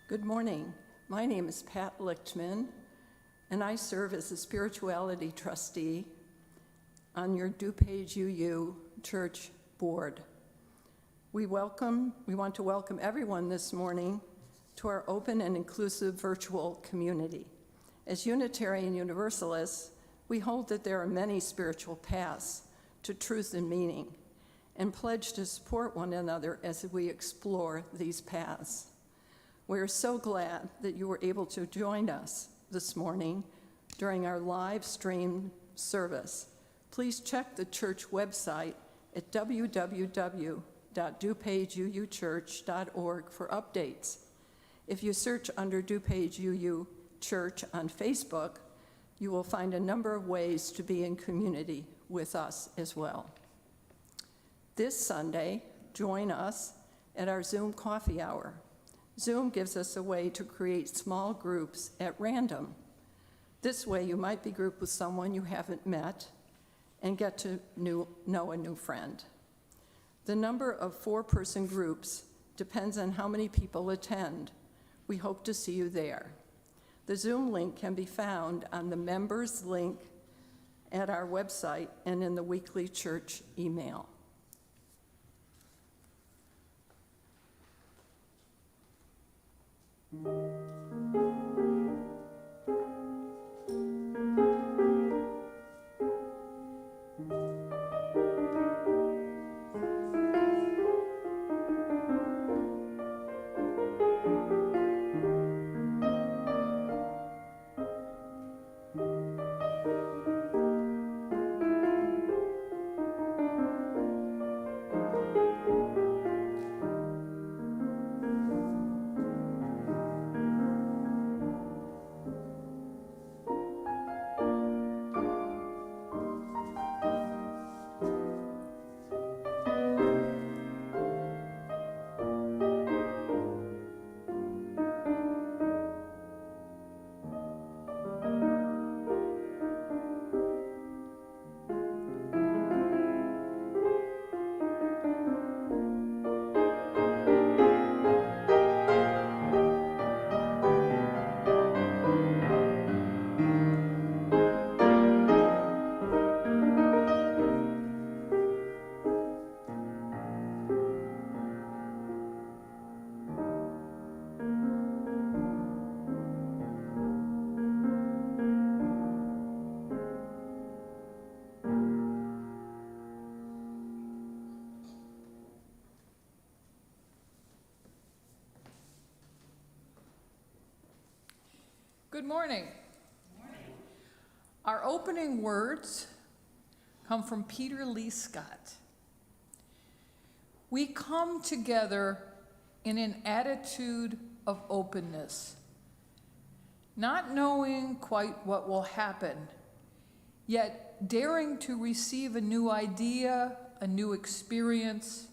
Good morning. My name is Pat Lichtman, and I serve as a spirituality trustee on your DuPage UU Church Board. We want to welcome everyone this morning to our open and inclusive virtual community. As Unitarian Universalists, we hold that there are many spiritual paths to truth and meaning, and pledge to support one another as we explore these paths. We are so glad that you were able to join us this morning during our live stream service. Please check the church website at www.dupageuchurch.org for updates. If you search under DuPage UU Church on Facebook, you will find a number of ways to be in community with us as well. This Sunday, join us at our Zoom coffee hour. Zoom gives us a way to create small groups at random. This way, you might be grouped with someone you haven't met and get to know a new friend. The number of four-person groups depends on how many people attend. We hope to see you there. The Zoom link can be found on the members link at our website and in the weekly church email. Good morning. Good morning. Our opening words come from Peter Lee Scott. We come together in an attitude of openness, not knowing quite what will happen, yet daring to receive a new idea, a new experience,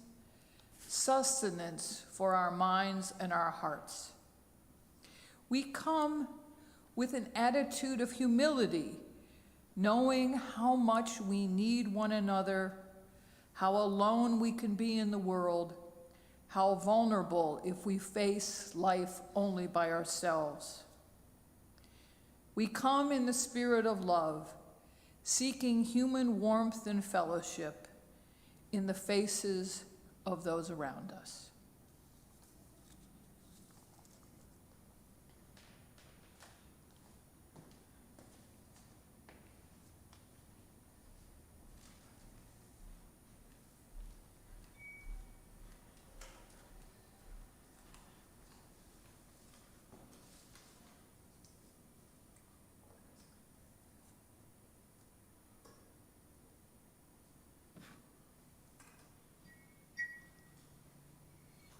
sustenance for our minds and our hearts. We come with an attitude of humility, knowing how much we need one another, how alone we can be in the world, how vulnerable if we face life only by ourselves. We come in the spirit of love, seeking human warmth and fellowship in the faces of those around us.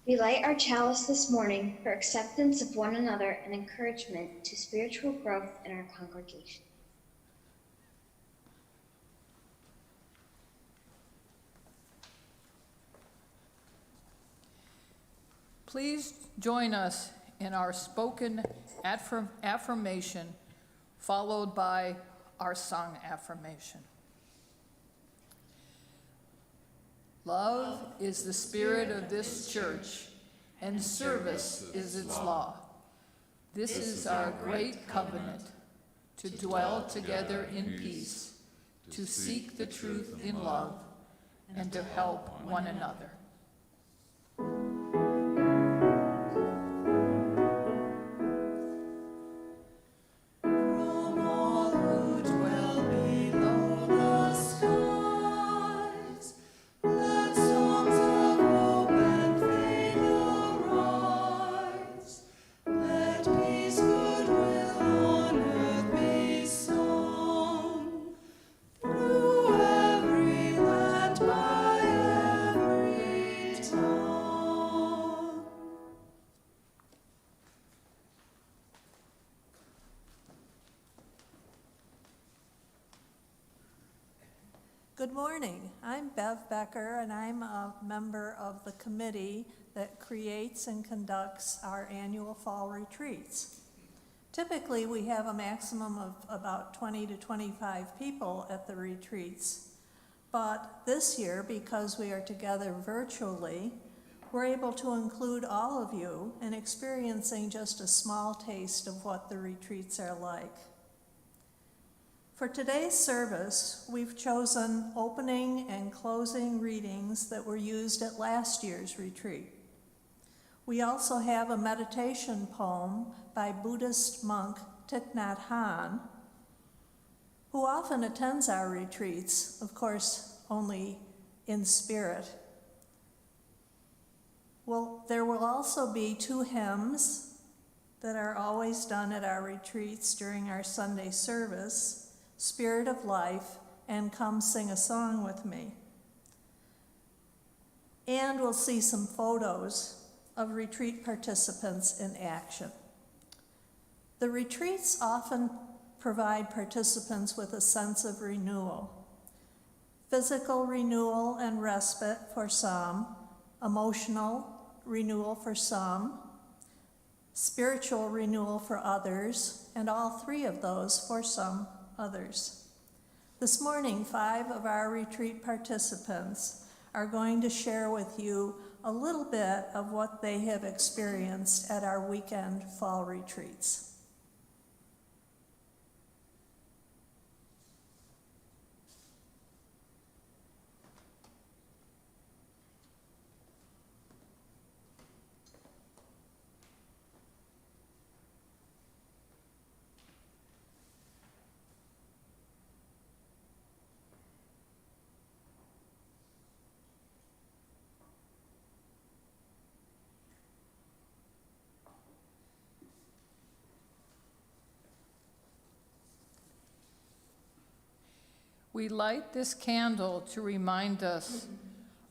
We light our chalice this morning for acceptance of one another and encouragement to spiritual growth in our congregation. Please join us in our spoken affirmation, followed by our sung affirmation. Love is the spirit of this church, and service is its law. This is our great covenant, to dwell together in peace, to seek the truth in love, and to help one another. Good morning. I'm Bev Becker, and I'm a member of the committee that creates and conducts our annual fall retreats. Typically, we have a maximum of about 20 to 25 people at the retreats, but this year, because we are together virtually, we're able to include all of you in experiencing just a small taste of what the retreats are like. For today's service, we've chosen opening and closing readings that were used at last year's retreat. We also have a meditation poem by Buddhist monk Thich Nhat Hanh, who often attends our retreats, of course, only in spirit. Well, there will also be 2 hymns that are always done at our retreats during our Sunday service, Spirit of Life, and Come Sing a Song with Me. And we'll see some photos of retreat participants in action. The retreats often provide participants with a sense of renewal. Physical renewal and respite for some, emotional renewal for some, spiritual renewal for others, and all 3 of those for some others. This morning, 5 of our retreat participants are going to share with you a little bit of what they have experienced at our weekend fall retreats. We light this candle to remind us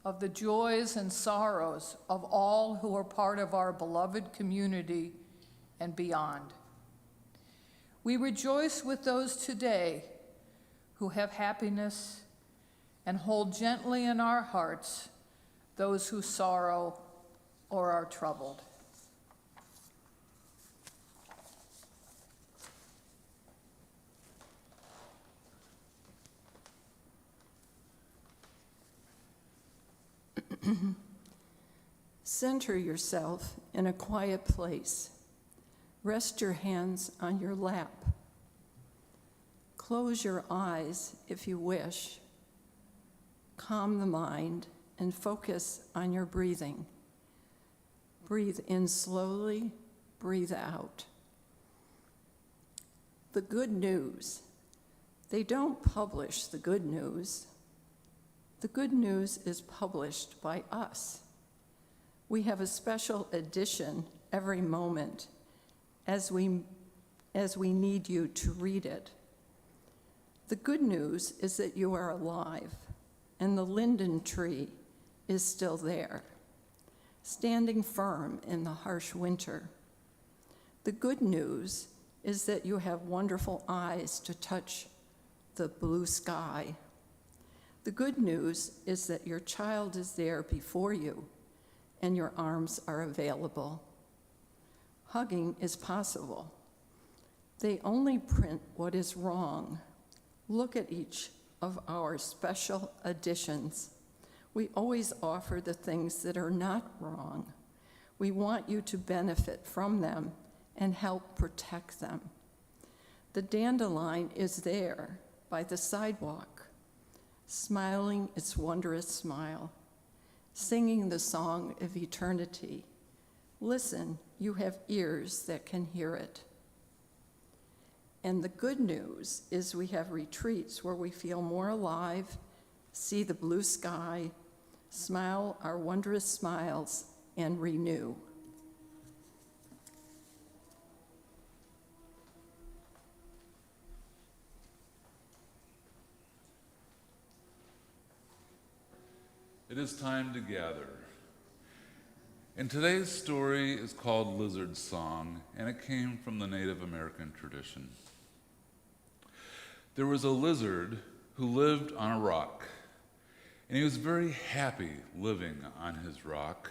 of the joys and sorrows of all who are part of our beloved community and beyond. We rejoice with those today who have happiness and hold gently in our hearts those who sorrow or are troubled. Center yourself in a quiet place. Rest your hands on your lap. Close your eyes if you wish. Calm the mind and focus on your breathing. Breathe in slowly, breathe out. The good news. They don't publish the good news. The good news is published by us. We have a special edition every moment as we need you to read it. The good news is that you are alive and the linden tree is still there, standing firm in the harsh winter. The good news is that you have wonderful eyes to touch the blue sky. The good news is that your child is there before you and your arms are available. Hugging is possible. They only print what is wrong. Look at each of our special editions. We always offer the things that are not wrong. We want you to benefit from them and help protect them. The dandelion is there by the sidewalk, smiling its wondrous smile, singing the song of eternity. Listen, you have ears that can hear it. And the good news is we have retreats where we feel more alive, see the blue sky, smile our wondrous smiles, and renew. It is time to gather. And today's story is called Lizard's Song, and it came from the Native American tradition. There was a lizard who lived on a rock, and he was very happy living on his rock.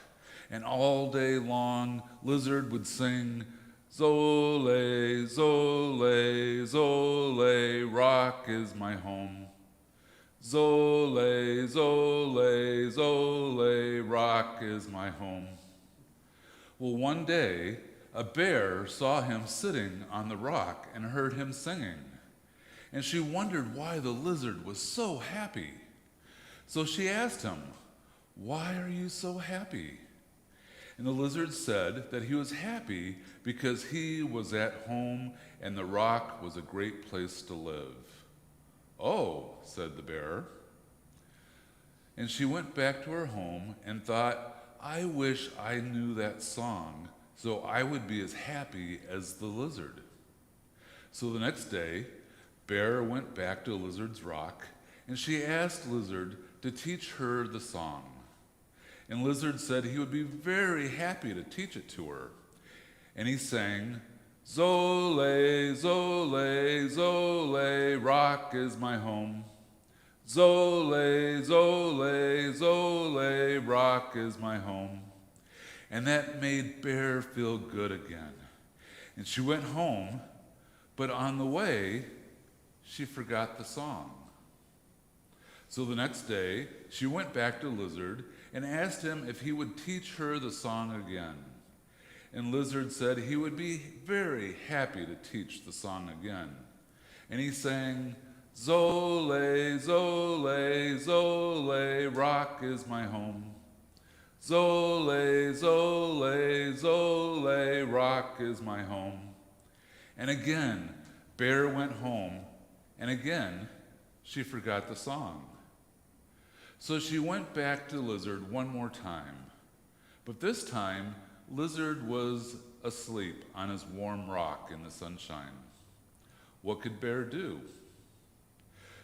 And all day long, Lizard would sing, "Zole, Zole, Zole, rock is my home. Zole, Zole, Zole, rock is my home." Well, one day, a bear saw him sitting on the rock and heard him singing. And she wondered why the lizard was so happy. So she asked him, "Why are you so happy?" And the lizard said that he was happy because he was at home and the rock was a great place to live. "Oh," said the bear. And she went back to her home and thought, "I wish I knew that song so I would be as happy as the lizard." So the next day, Bear went back to Lizard's rock, and she asked Lizard to teach her the song. And Lizard said he would be very happy to teach it to her. And he sang, "Zole, Zole, Zole, rock is my home. Zole, Zole, Zole, rock is my home." And that made Bear feel good again. And she went home, but on the way, she forgot the song. So the next day, she went back to Lizard and asked him if he would teach her the song again. And Lizard said he would be very happy to teach the song again. And he sang, "Zole, Zole, Zole, rock is my home. Zole, Zole, Zole, rock is my home." And again, Bear went home, and again, she forgot the song. So she went back to Lizard one more time. But this time, Lizard was asleep on his warm rock in the sunshine. What could Bear do?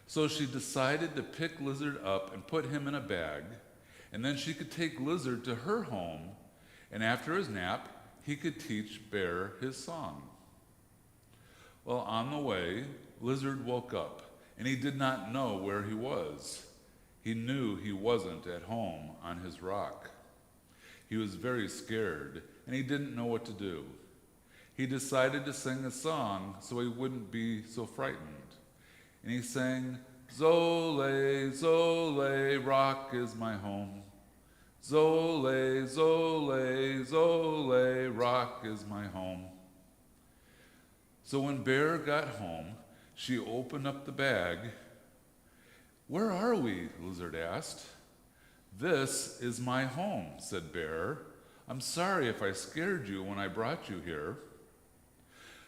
So she decided to pick Lizard up and put him in a bag, and then she could take Lizard to her home, and after his nap, he could teach Bear his song. Well, on the way, Lizard woke up, and he did not know where he was. He knew he wasn't at home on his rock. He was very scared, and he didn't know what to do. He decided to sing a song so he wouldn't be so frightened. And he sang, "Zole, Zole, rock is my home. Zole, Zole, Zole, rock is my home." So when Bear got home, she opened up the bag. "Where are we?" Lizard asked. "This is my home," said Bear. "I'm sorry if I scared you when I brought you here."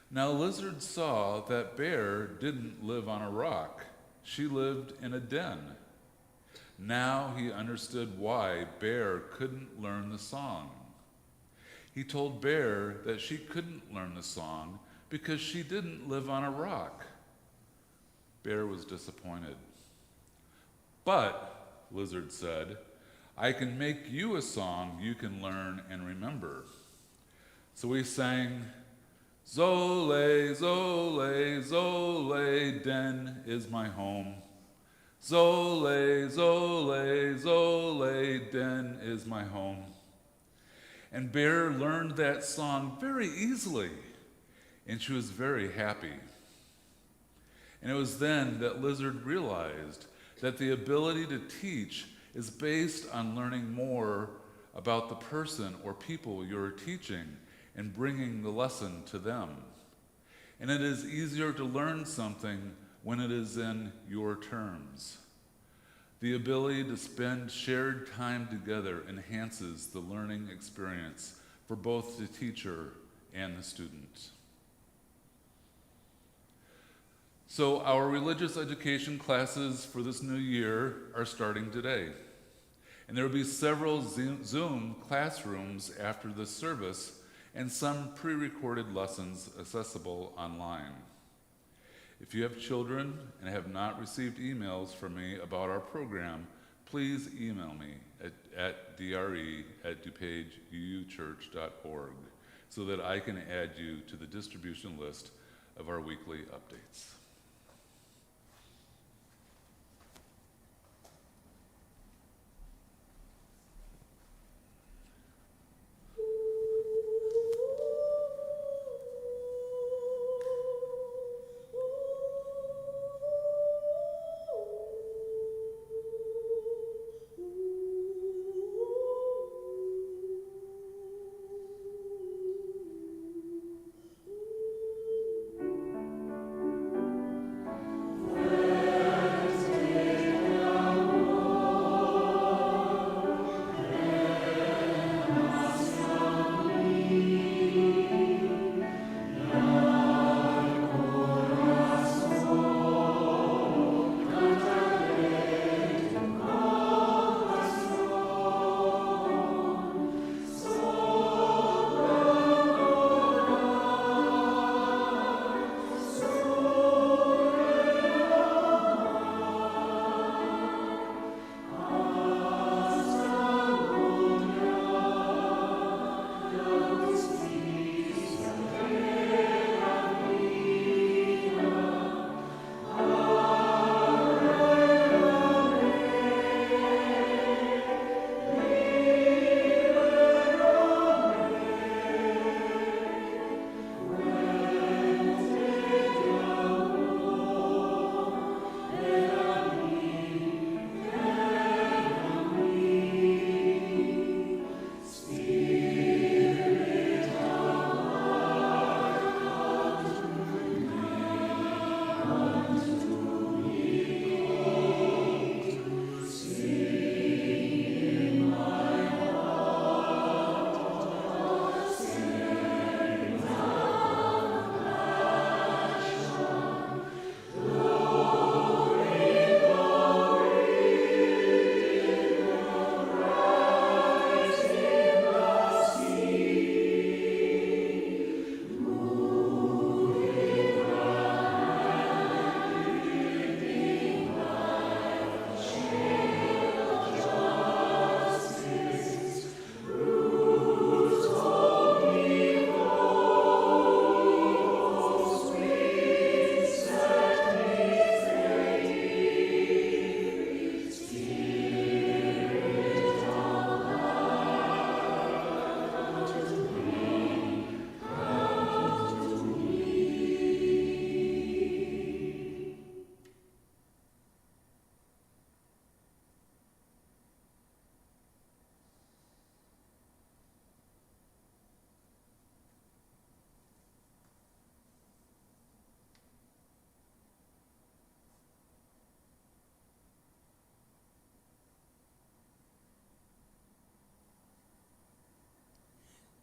Now Lizard saw that Bear didn't live on a rock. She lived in a den. Now he understood why Bear couldn't learn the song. He told Bear that she couldn't learn the song because she didn't live on a rock. Bear was disappointed. "But," Lizard said, "I can make you a song you can learn and remember." So he sang, "Zole, Zole, Zole, den is my home. Zole, Zole, Zole, den is my home." And Bear learned that song very easily, and she was very happy. And it was then that Lizard realized that the ability to teach is based on learning more about the person or people you're teaching and bringing the lesson to them. And it is easier to learn something when it is in your terms. The ability to spend shared time together enhances the learning experience for both the teacher and the student. So our religious education classes for this new year are starting today. And there will be several Zoom classrooms after this service and some pre-recorded lessons accessible online. If you have children and have not received emails from me about our program, please email me at dre@dupageuchurch.org so that I can add you to the distribution list of our weekly updates.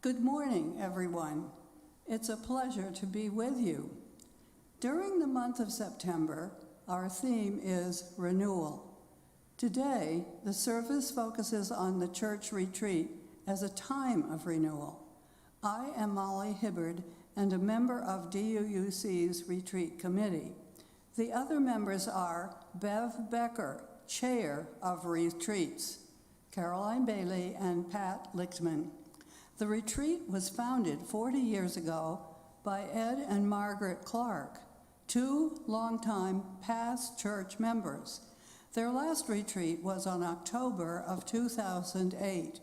Good morning, everyone. It's a pleasure to be with you. During the month of September, our theme is renewal. Today, the service focuses on the church retreat as a time of renewal. I am Molly Hibbard and a member of DUUC's retreat committee. The other members are Bev Becker, chair of retreats, Caroline Bailey, and Pat Lichtman. The retreat was founded 40 years ago by Ed and Margaret Clark, two longtime past church members. Their last retreat was on October of 2008.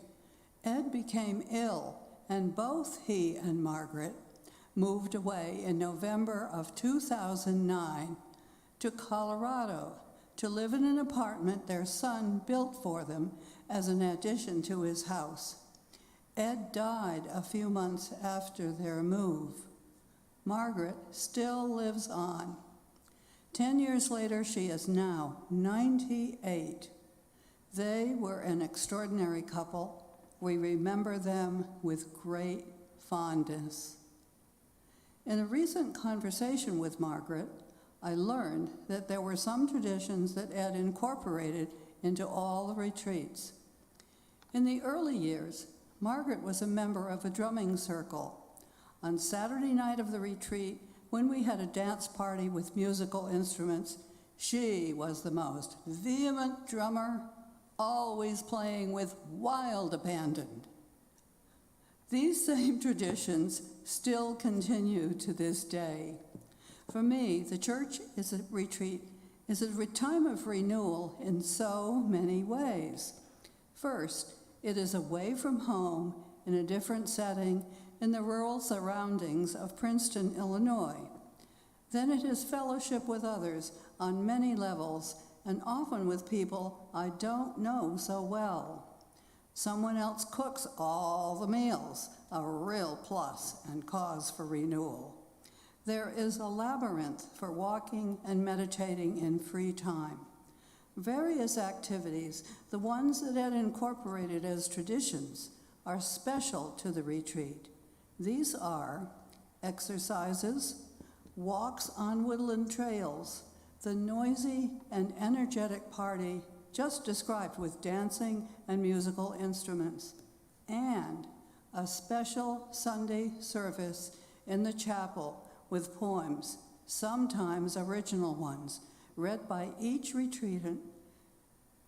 Ed became ill, and both he and Margaret moved away in November of 2009 to Colorado to live in an apartment their son built for them as an addition to his house. Ed died a few months after their move. Margaret still lives on. 10 years later, she is now 98. They were an extraordinary couple. We remember them with great fondness. In a recent conversation with Margaret, I learned that there were some traditions that Ed incorporated into all the retreats. In the early years, Margaret was a member of a drumming circle. On Saturday night of the retreat, when we had a dance party with musical instruments, she was the most vehement drummer, always playing with wild abandon. These same traditions still continue to this day. For me, the church retreat is a time of renewal in so many ways. First, it is away from home in a different setting in the rural surroundings of Princeton, Illinois. Then it is fellowship with others on many levels and often with people I don't know so well. Someone else cooks all the meals, a real plus and cause for renewal. There is a labyrinth for walking and meditating in free time. Various activities, the ones that Ed incorporated as traditions, are special to the retreat. These are exercises, walks on woodland trails, the noisy and energetic party just described with dancing and musical instruments, and a special Sunday service in the chapel with poems, sometimes original ones, read by each retreatant.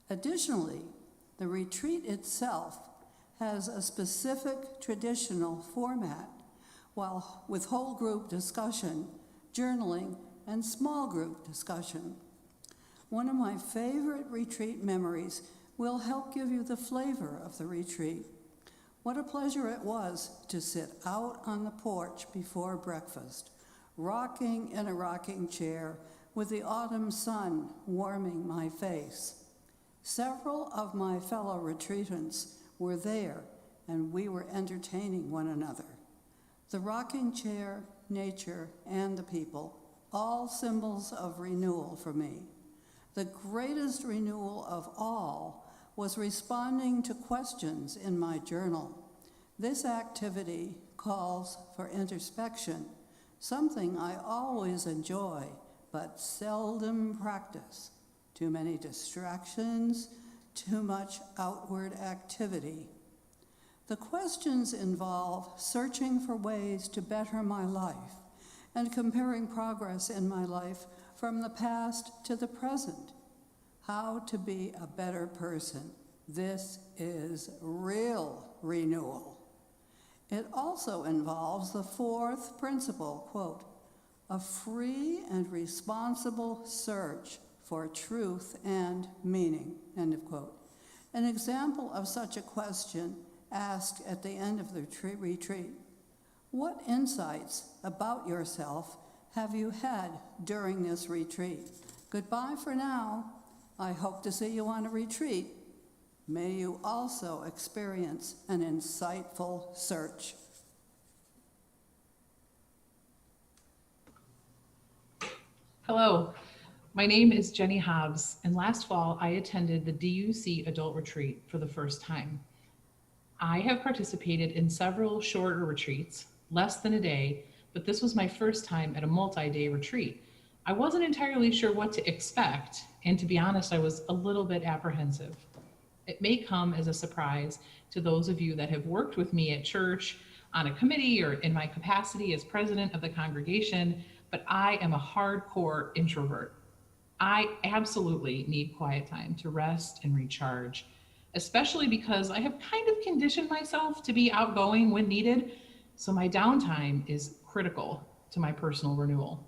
Additionally, the retreat itself has a specific traditional format, while with whole group discussion, journaling, and small group discussion. One of my favorite retreat memories will help give you the flavor of the retreat. What a pleasure it was to sit out on the porch before breakfast, rocking in a rocking chair with the autumn sun warming my face. Several of my fellow retreatants were there, and we were entertaining one another. The rocking chair, nature, and the people, all symbols of renewal for me. The greatest renewal of all was responding to questions in my journal. This activity calls for introspection, something I always enjoy but seldom practice. Too many distractions, too much outward activity. The questions involve searching for ways to better my life and comparing progress in my life from the past to the present. How to be a better person. This is real renewal. It also involves the fourth principle, quote, a free and responsible search for truth and meaning, end of quote. An example of such a question asked at the end of the retreat: what insights about yourself have you had during this retreat? Goodbye for now. I hope to see you on a retreat. May you also experience an insightful search. Hello, my name is Jenny Hobbs, and last fall I attended the DUC Adult Retreat for the first time. I have participated in several shorter retreats, less than a day, but this was my first time at a multi-day retreat. I wasn't entirely sure what to expect, and to be honest, I was a little bit apprehensive. It may come as a surprise to those of you that have worked with me at church, on a committee, or in my capacity as president of the congregation, but I am a hardcore introvert. I absolutely need quiet time to rest and recharge, especially because I have kind of conditioned myself to be outgoing when needed, so my downtime is critical to my personal renewal.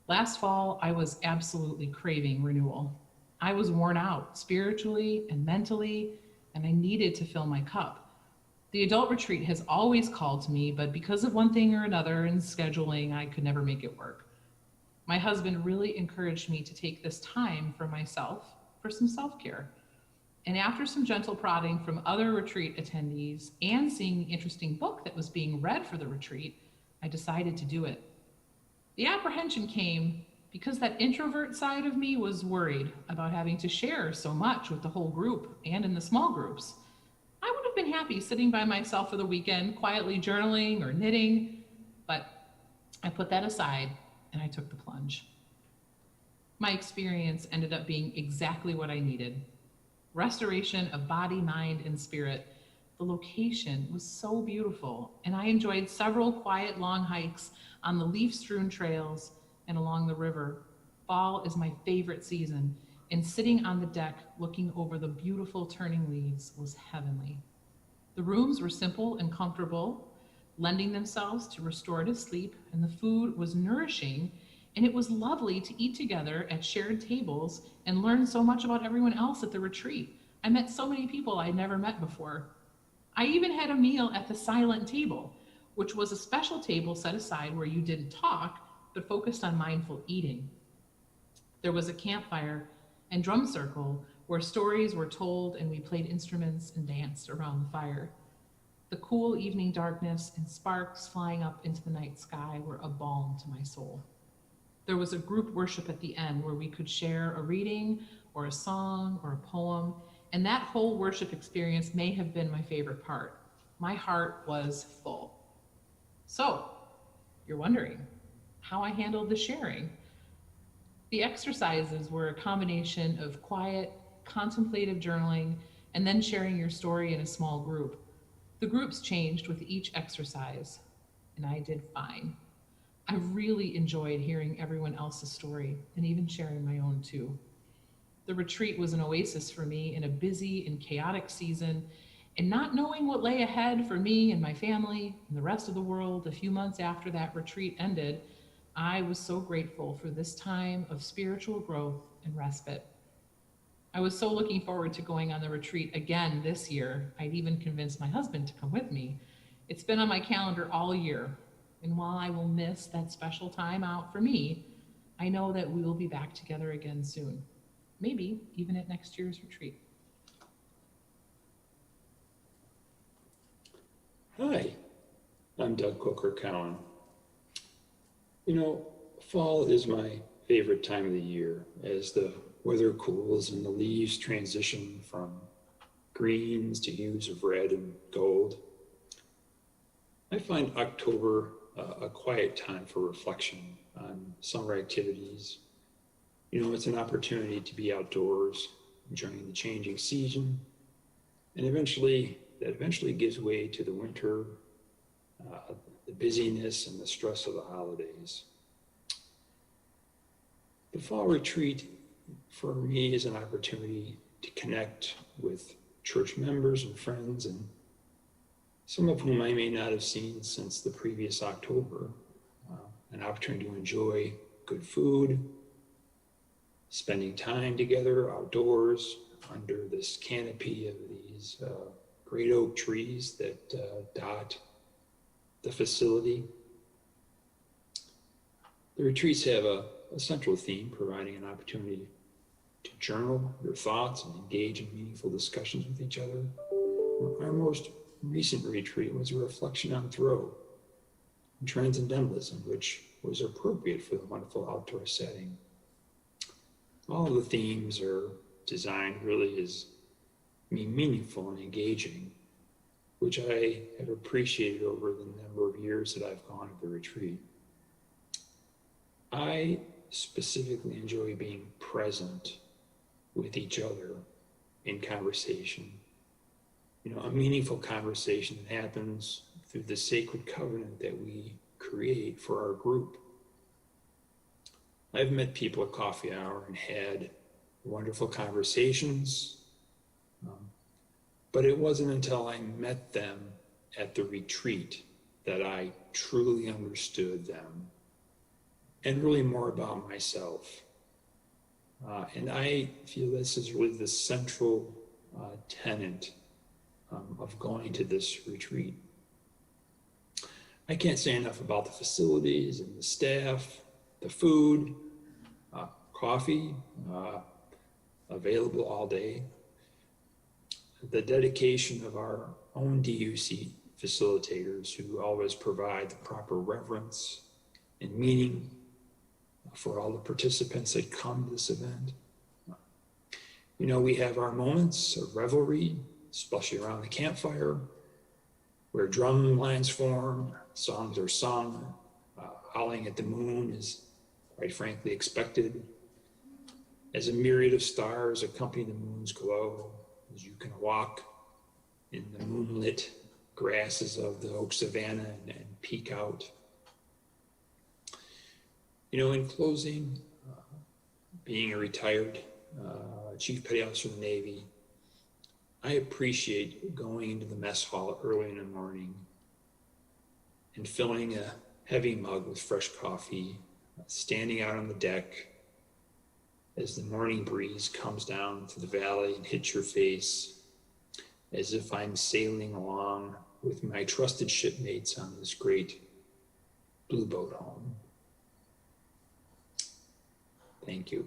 Last fall, I was absolutely craving renewal. I was worn out spiritually and mentally, and I needed to fill my cup. The adult retreat has always called to me, but because of one thing or another and scheduling, I could never make it work. My husband really encouraged me to take this time for myself, for some self-care. And after some gentle prodding from other retreat attendees and seeing the interesting book that was being read for the retreat, I decided to do it. The apprehension came because that introvert side of me was worried about having to share so much with the whole group and in the small groups. I would have been happy sitting by myself for the weekend, quietly journaling or knitting, but I put that aside and I took the plunge. My experience ended up being exactly what I needed. Restoration of body, mind, and spirit. The location was so beautiful, and I enjoyed several quiet, long hikes on the leaf-strewn trails and along the river. Fall is my favorite season, and sitting on the deck looking over the beautiful turning leaves was heavenly. The rooms were simple and comfortable, lending themselves to restorative sleep, and the food was nourishing, and it was lovely to eat together at shared tables and learn so much about everyone else at the retreat. I met so many people I'd never met before. I even had a meal at the silent table, which was a special table set aside where you didn't talk, but focused on mindful eating. There was a campfire and drum circle where stories were told and we played instruments and danced around the fire. The cool evening darkness and sparks flying up into the night sky were a balm to my soul. There was a group worship at the end where we could share a reading or a song or a poem, and that whole worship experience may have been my favorite part. My heart was full. So, you're wondering how I handled the sharing. The exercises were a combination of quiet, contemplative journaling, and then sharing your story in a small group. The groups changed with each exercise, and I did fine. I really enjoyed hearing everyone else's story and even sharing my own too. The retreat was an oasis for me in a busy and chaotic season, and not knowing what lay ahead for me and my family and the rest of the world a few months after that retreat ended, I was so grateful for this time of spiritual growth and respite. I was so looking forward to going on the retreat again this year. I'd even convinced my husband to come with me. It's been on my calendar all year. And while I will miss that special time out for me, I know that we will be back together again soon. Maybe even at next year's retreat. Hi, I'm Doug Coker-Cowan. You know, fall is my favorite time of the year as the weather cools and the leaves transition from greens to hues of red and gold. I find October a quiet time for reflection on summer activities. You know, it's an opportunity to be outdoors, enjoying the changing season, and that eventually gives way to the winter, the busyness and the stress of the holidays. The fall retreat for me is an opportunity to connect with church members and friends, and some of whom I may not have seen since the previous October. An opportunity to enjoy good food, spending time together outdoors under this canopy of these great oak trees that dot the facility. The retreats have a central theme, providing an opportunity to journal your thoughts and engage in meaningful discussions with each other. Our most recent retreat was a reflection on Thoreau and transcendentalism, which was appropriate for the wonderful outdoor setting. All of the themes are designed really as being meaningful and engaging, which I have appreciated over the number of years that I've gone to the retreat. I specifically enjoy being present with each other in conversation. You know, a meaningful conversation that happens through the sacred covenant that we create for our group. I've met people at coffee hour and had wonderful conversations, but it wasn't until I met them at the retreat that I truly understood them and really more about myself. And I feel this is really the central tenet of going to this retreat. I can't say enough about the facilities and the staff, the food, coffee, available all day. the dedication of our own DUC facilitators who always provide the proper reverence and meaning for all the participants that come to this event. You know, we have our moments of revelry, especially around the campfire, where drum lines form, songs are sung, howling at the moon is, quite frankly, expected. As a myriad of stars accompany the moon's glow, as you can walk in the moonlit grasses of the oak savanna and peek out. You know, in closing, being a retired Chief Petty Officer of the Navy, I appreciate going into the mess hall early in the morning and filling a heavy mug with fresh coffee, standing out on the deck as the morning breeze comes down to the valley and hits your face, as if I'm sailing along with my trusted shipmates on this great blue boat home. Thank you.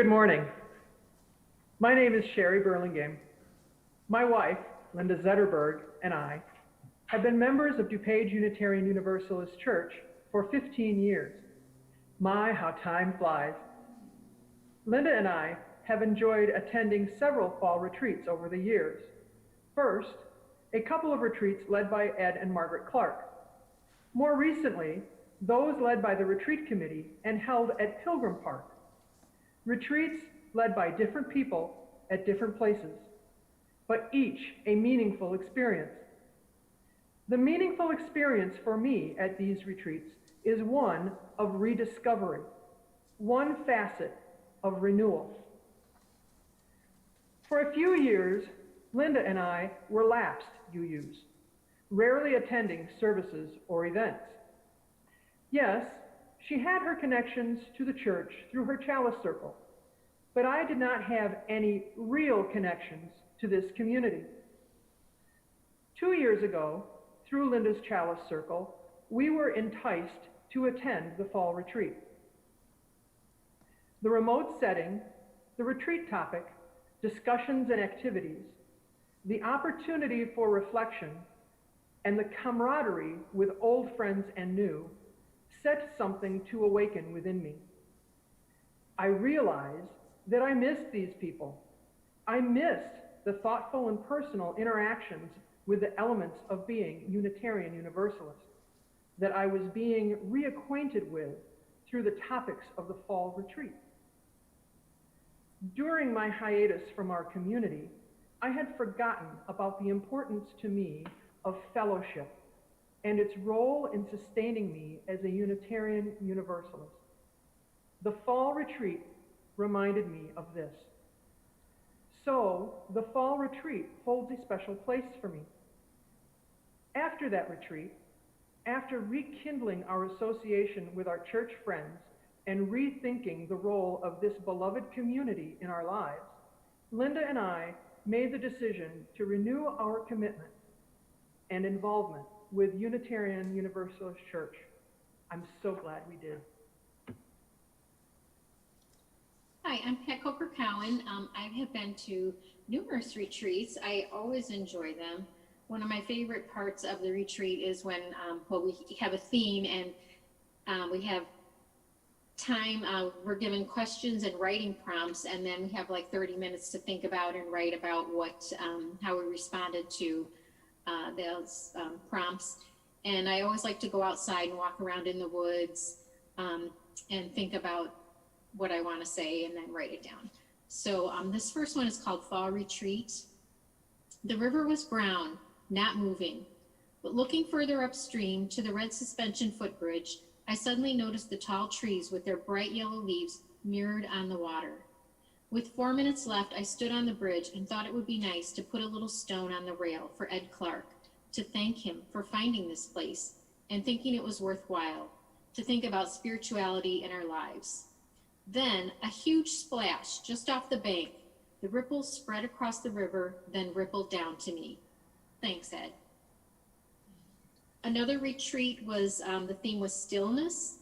Good morning. My name is Sherry Burlingame. My wife, Linda Zetterberg, and I have been members of DuPage Unitarian Universalist Church for 15 years. My, how time flies. Linda and I have enjoyed attending several fall retreats over the years. First, a couple of retreats led by Ed and Margaret Clark. More recently, those led by the retreat committee and held at Pilgrim Park. Retreats led by different people at different places, but each a meaningful experience. The meaningful experience for me at these retreats is one of rediscovery, one facet of renewal. For a few years, Linda and I were lapsed UUs, rarely attending services or events. Yes, she had her connections to the church through her chalice circle, but I did not have any real connections to this community. 2 years ago, through Linda's chalice circle, we were enticed to attend the fall retreat. The remote setting, the retreat topic, discussions and activities, the opportunity for reflection, and the camaraderie with old friends and new set something to awaken within me. I realized that I missed these people. I missed the thoughtful and personal interactions with the elements of being Unitarian Universalist that I was being reacquainted with through the topics of the fall retreat. During my hiatus from our community, I had forgotten about the importance to me of fellowship and its role in sustaining me as a Unitarian Universalist. The fall retreat reminded me of this. So the fall retreat holds a special place for me. After that retreat, after rekindling our association with our church friends and rethinking the role of this beloved community in our lives, Linda and I made the decision to renew our commitment and involvement with Unitarian Universalist Church. I'm so glad we did. Hi, I'm Pat Coker-Cowan. I have been to numerous retreats. I always enjoy them. One of my favorite parts of the retreat is when we have a theme and we have time, we're given questions and writing prompts, and then we have like 30 minutes to think about and write about what, how we responded to those prompts. And I always like to go outside and walk around in the woods and think about what I want to say and then write it down. So this first one is called Fall Retreat. The river was brown, not moving, but looking further upstream to the red suspension footbridge, I suddenly noticed the tall trees with their bright yellow leaves mirrored on the water. With 4 minutes left, I stood on the bridge and thought it would be nice to put a little stone on the rail for Ed Clark, to thank him for finding this place and thinking it was worthwhile, to think about spirituality in our lives. Then a huge splash just off the bank. The ripples spread across the river, then rippled down to me. Thanks, Ed. Another retreat was, the theme was stillness.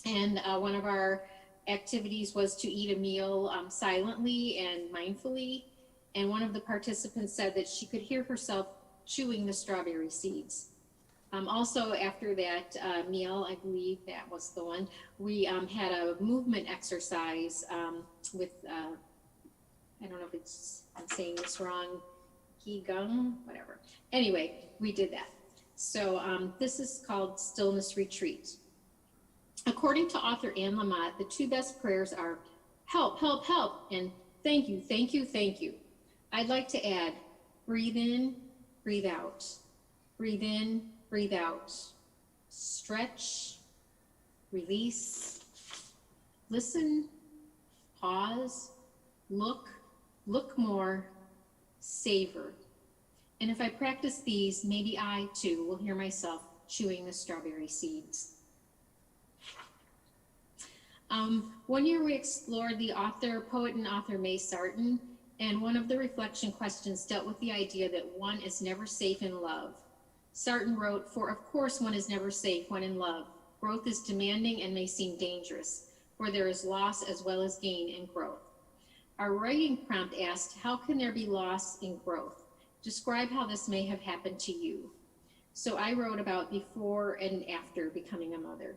And one of our activities was to eat a meal silently and mindfully. And one of the participants said that she could hear herself chewing the strawberry seeds. Also, after that meal, I believe that was the one, we had a movement exercise with, I don't know if it's, I'm saying this wrong, Qigong, whatever. Anyway, we did that. So this is called Stillness Retreat. According to author Anne Lamott, the two best prayers are help, help, help, and thank you, thank you, thank you. I'd like to add, breathe in, breathe out. Breathe in, breathe out. Stretch, release, listen, pause, look more, savor. And if I practice these, maybe I too will hear myself chewing the strawberry seeds. One year we explored the poet and author May Sarton, and one of the reflection questions dealt with the idea that one is never safe in love. Sarton wrote, "For of course one is never safe when in love. Growth is demanding and may seem dangerous, for there is loss as well as gain in growth." Our writing prompt asked, how can there be loss in growth? Describe how this may have happened to you. So I wrote about before and after becoming a mother.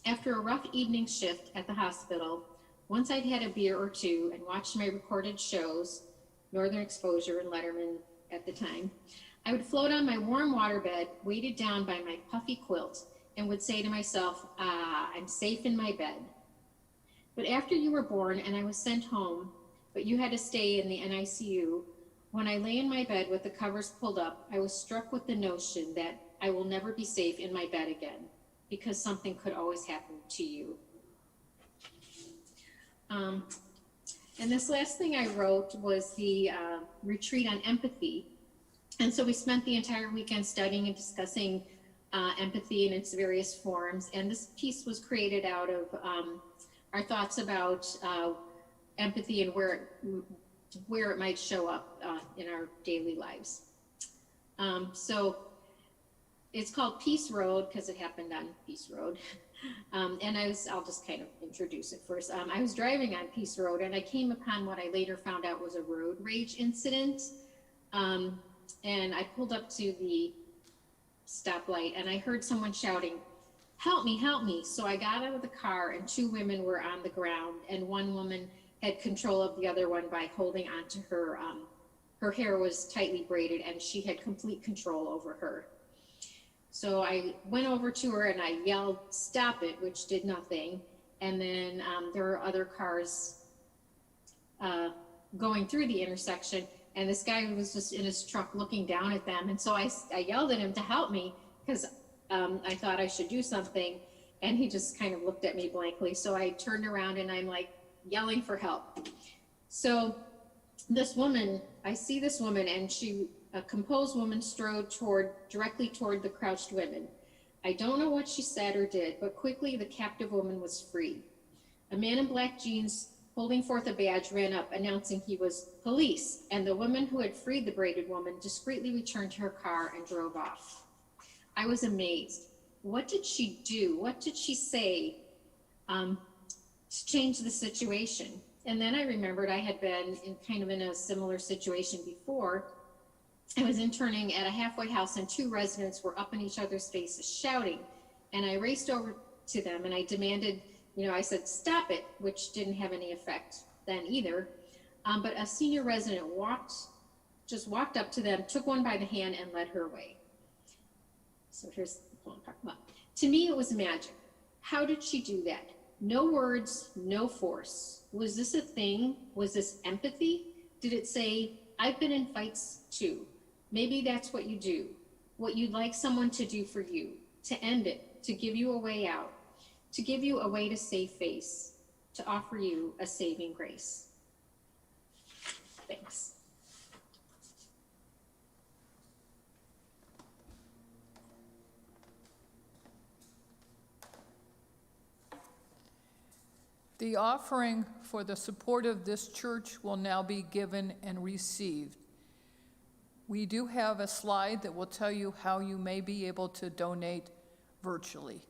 After a rough evening shift at the hospital, once I'd had a beer or two and watched my recorded shows, Northern Exposure and Letterman at the time, I would float on my warm waterbed, weighted down by my puffy quilt, and would say to myself, I'm safe in my bed. But after you were born and I was sent home, but you had to stay in the NICU, When I lay in my bed with the covers pulled up, I was struck with the notion that I will never be safe in my bed again because something could always happen to you. And this last thing I wrote was the retreat on empathy. And so we spent the entire weekend studying and discussing empathy in its various forms. And this piece was created out of our thoughts about empathy and where it might show up in our daily lives. So it's called Peace Road because it happened on Peace Road. And I'll just kind of introduce it first. I was driving on Peace Road and I came upon what I later found out was a road rage incident. And I pulled up to the stoplight and I heard someone shouting, "Help me, help me." So I got out of the car and two women were on the ground and one woman had control of the other one by holding onto her. Her hair was tightly braided and she had complete control over her. So I went over to her and I yelled, "Stop it," which did nothing. And then there were other cars going through the intersection and this guy was just in his truck looking down at them. And so I yelled at him to help me because I thought I should do something. And he just kind of looked at me blankly. So I turned around and I'm like yelling for help. So this woman, I see this woman and a composed woman strode directly toward the crouched women. I don't know what she said or did, but quickly the captive woman was free. A man in black jeans holding forth a badge ran up announcing he was police, and the woman who had freed the braided woman discreetly returned to her car and drove off. I was amazed. What did she do? What did she say to change the situation? And then I remembered I had been in a similar situation before. I was interning at a halfway house and two residents were up in each other's faces shouting. And I raced over to them and I demanded, I said, "Stop it," which didn't have any effect then either. But a senior resident just walked up to them, took one by the hand and led her away. So here's the poem part. Well, to me, it was magic. How did she do that? No words, no force. Was this a thing? Was this empathy? Did it say, "I've been in fights too"? Maybe that's what you do, what you'd like someone to do for you, to end it, to give you a way out, to give you a way to save face, to offer you a saving grace. Thanks. The offering for the support of this church will now be given and received. We do have a slide that will tell you how you may be able to donate virtually.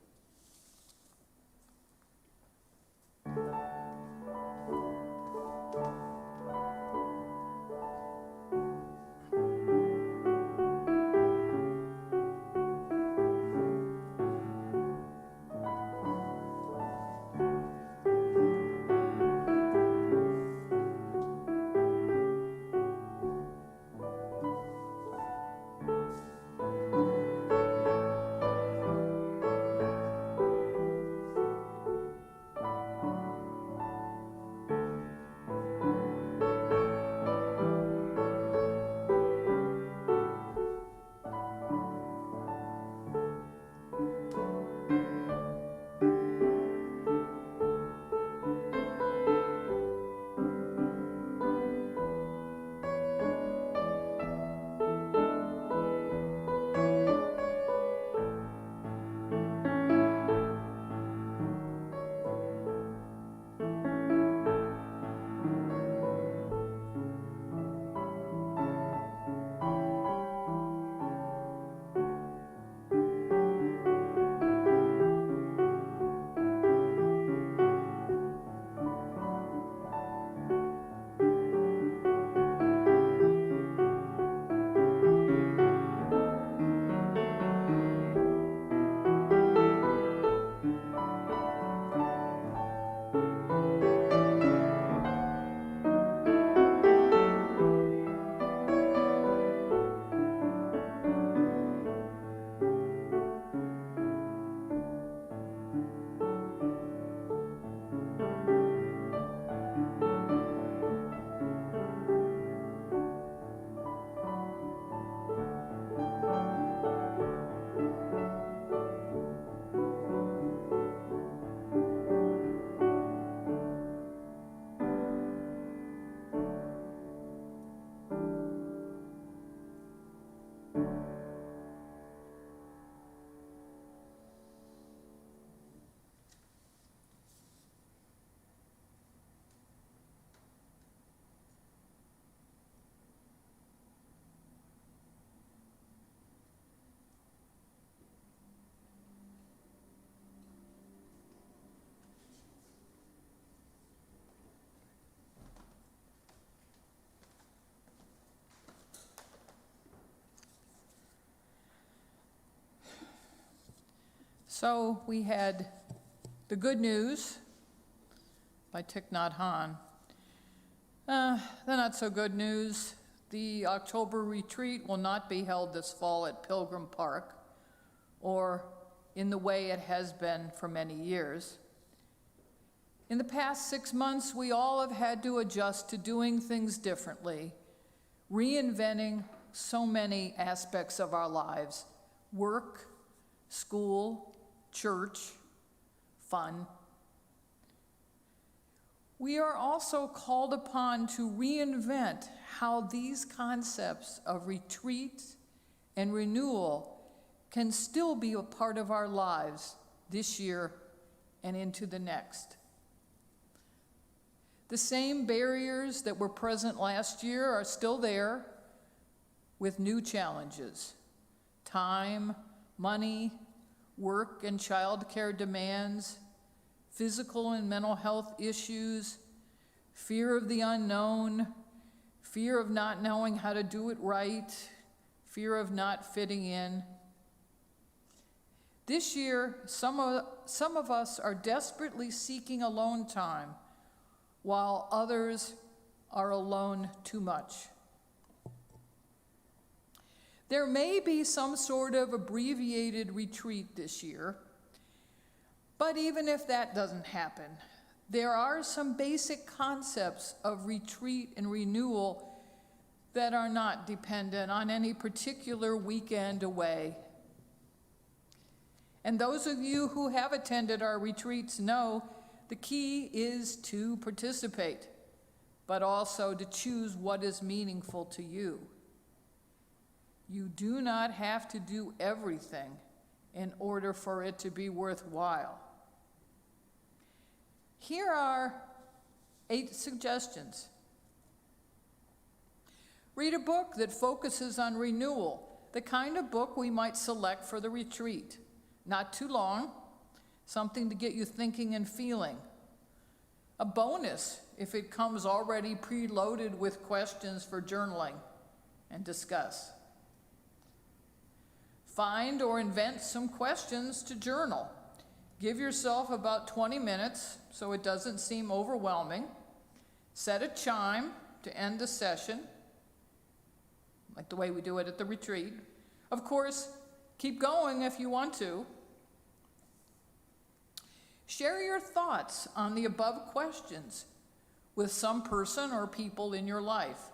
So we had the good news by Thich Nhat Hanh. The not so good news, the October retreat will not be held this fall at Pilgrim Park or in the way it has been for many years. In the past 6 months, we all have had to adjust to doing things differently, reinventing so many aspects of our lives: work, school, church, fun. We are also called upon to reinvent how these concepts of retreat and renewal can still be a part of our lives this year and into the next. The same barriers that were present last year are still there with new challenges: time, money, work and childcare demands, physical and mental health issues, fear of the unknown, fear of not knowing how to do it right, fear of not fitting in. This year, some of us are desperately seeking alone time, while others are alone too much. There may be some sort of abbreviated retreat this year, but even if that doesn't happen, there are some basic concepts of retreat and renewal that are not dependent on any particular weekend away. And those of you who have attended our retreats know the key is to participate, but also to choose what is meaningful to you. You do not have to do everything in order for it to be worthwhile. Here are 8 suggestions. Read a book that focuses on renewal, the kind of book we might select for the retreat. Not too long, something to get you thinking and feeling. A bonus if it comes already preloaded with questions for journaling and discuss. Find or invent some questions to journal. Give yourself about 20 minutes so it doesn't seem overwhelming. Set a chime to end the session, like the way we do it at the retreat. Of course, keep going if you want to. Share your thoughts on the above questions with some person or people in your life,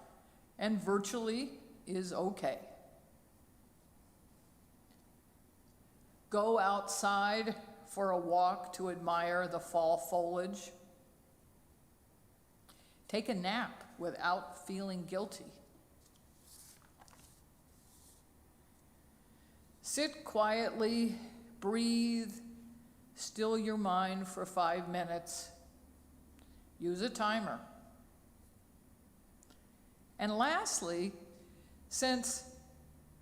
and virtually is okay. Go outside for a walk to admire the fall foliage. Take a nap without feeling guilty. Sit quietly, breathe, still your mind for 5 minutes. Use a timer. And lastly, since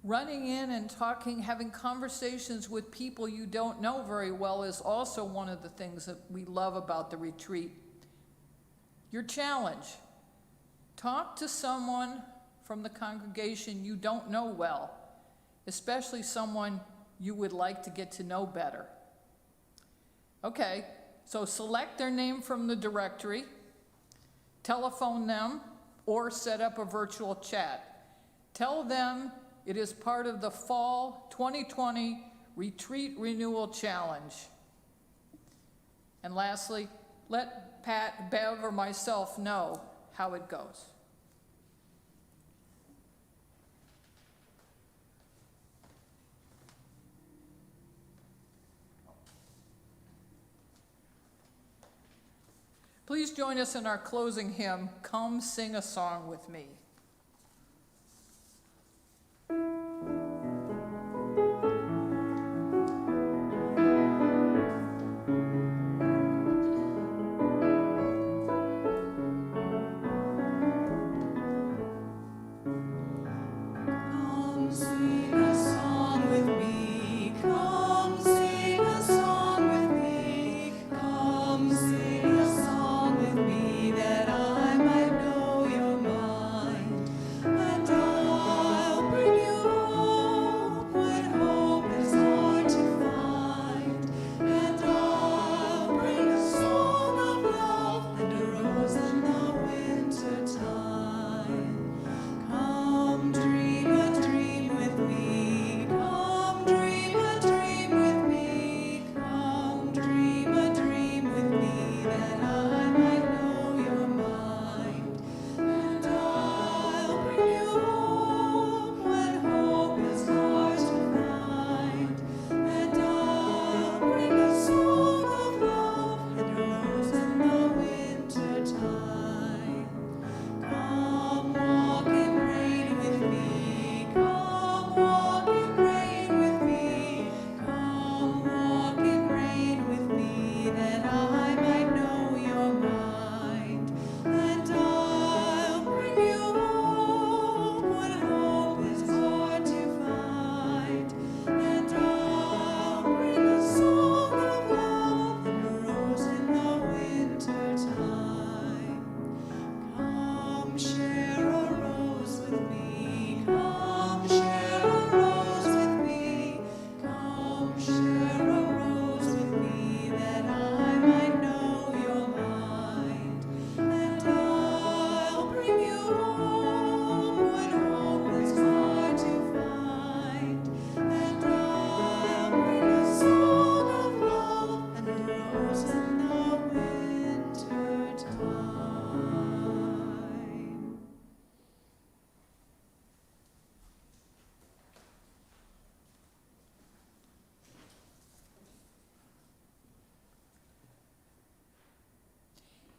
running in and talking, having conversations with people you don't know very well is also one of the things that we love about the retreat. Your challenge: talk to someone from the congregation you don't know well, especially someone you would like to get to know better. Okay, so select their name from the directory, telephone them, or set up a virtual chat. Tell them it is part of the Fall 2020 Retreat Renewal Challenge. And lastly, let Pat, Bev, or myself know how it goes. Please join us in our closing hymn, Come Sing a Song with Me. That I might know your mind.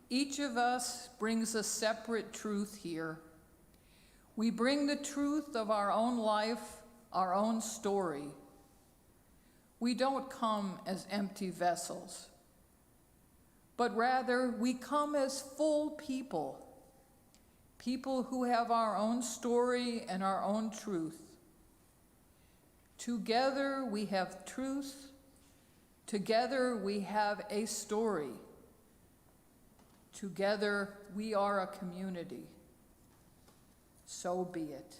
Each of us brings a separate truth here. We bring the truth of our own life, our own story. We don't come as empty vessels, but rather we come as full people, people who have our own story and our own truth. Together we have truth. Together we have a story. Together we are a community. So be it.